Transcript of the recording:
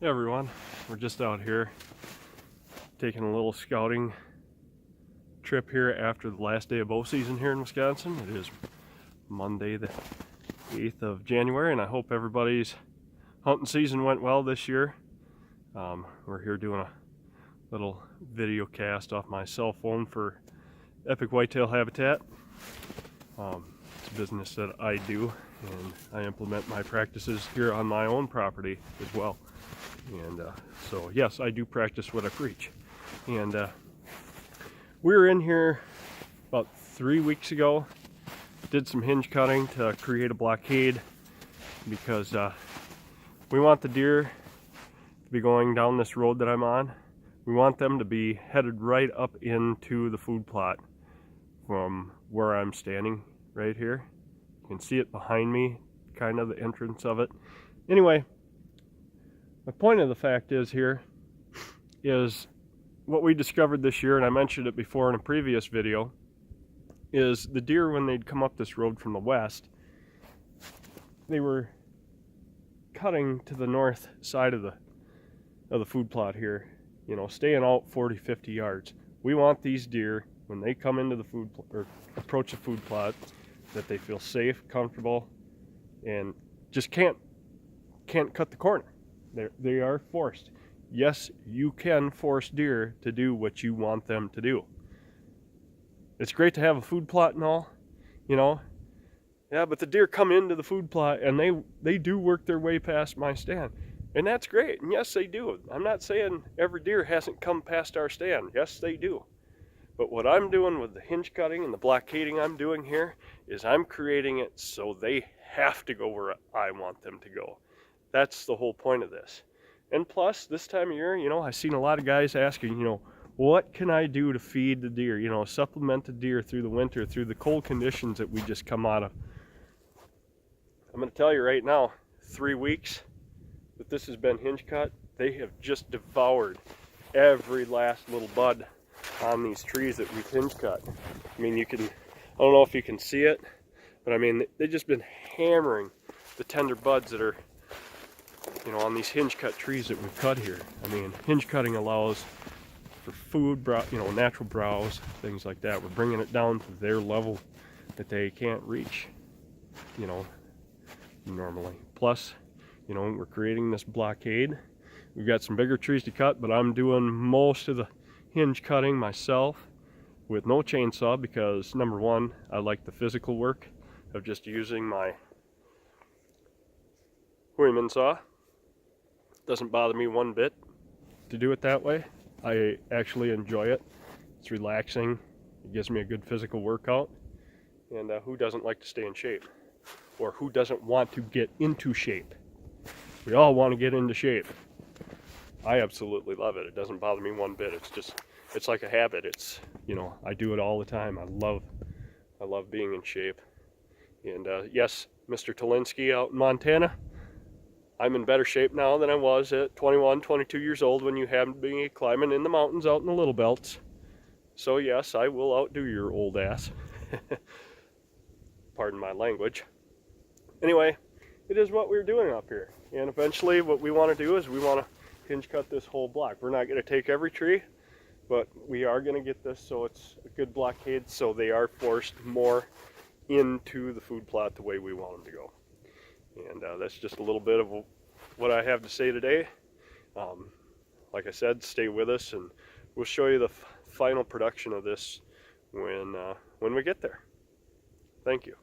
Hey everyone, we're just out here taking a little scouting trip here after the last day of bow season here in Wisconsin. It is Monday the 8th of January, and I hope everybody's hunting season went well this year. We're here doing a little video cast off my cell phone for Epic Whitetail Habitat. It's a business that I do, and I implement my practices here on my own property as well. And so yes, I do practice what I preach. And we were in here about 3 weeks ago, did some hinge cutting to create a blockade because we want the deer to be going down this road that I'm on. We want them to be headed right up into the food plot from where I'm standing right here. You can see it behind me, kind of the entrance of it. Anyway, the point of the fact is here is what we discovered this year, and I mentioned it before in a previous video, is the deer, when they'd come up this road from the west, they were cutting to the north side of the food plot here, you know, staying out 40-50 yards. We want these deer, when they come into the food or approach the food plot, that they feel safe, comfortable, and just can't cut the corner. They are forced. Yes, you can force deer to do what you want them to do. It's great to have a food plot and all, you know. Yeah, but the deer come into the food plot and they do work their way past my stand. And that's great. And yes, they do. I'm not saying every deer hasn't come past our stand. Yes, they do. But what I'm doing with the hinge cutting and the blockading I'm doing here is I'm creating it so they have to go where I want them to go. That's the whole point of this. And plus, this time of year, you know, I've seen a lot of guys asking, you know, what can I do to feed the deer, you know, supplement the deer through the winter, through the cold conditions that we just come out of. I'm going to tell you right now, 3 weeks that this has been hinge cut, they have just devoured every last little bud on these trees that we've hinge cut. I mean, I don't know if you can see it, but I mean, they've just been hammering the tender buds that are, you know, on these hinge cut trees that we've cut here. I mean, hinge cutting allows for food, you know, natural browse, things like that. We're bringing it down to their level that they can't reach, you know, normally. Plus, you know, we're creating this blockade. We've got some bigger trees to cut, but I'm doing most of the hinge cutting myself with no chainsaw because, number one, I like the physical work of just using my Huiman saw. Doesn't bother me one bit to do it that way. I actually enjoy it. It's relaxing. It gives me a good physical workout. And who doesn't like to stay in shape? Or who doesn't want to get into shape? We all want to get into shape. I absolutely love it. It doesn't bother me one bit. It's like a habit. It's, you know, I do it all the time. I love being in shape. And yes, Mr. Tolinsky out in Montana, I'm in better shape now than I was at 21, 22 years old when you had me climbing in the mountains out in the little belts. So yes, I will outdo your old ass. Pardon my language. Anyway, it is what we're doing up here. And eventually what we want to do is we want to hinge cut this whole block. We're not going to take every tree, but we are going to get this so it's a good blockade so they are forced more into the food plot the way we want them to go. And that's just a little bit of what I have to say today. Like I said, stay with us and we'll show you the final production of this when we get there. Thank you.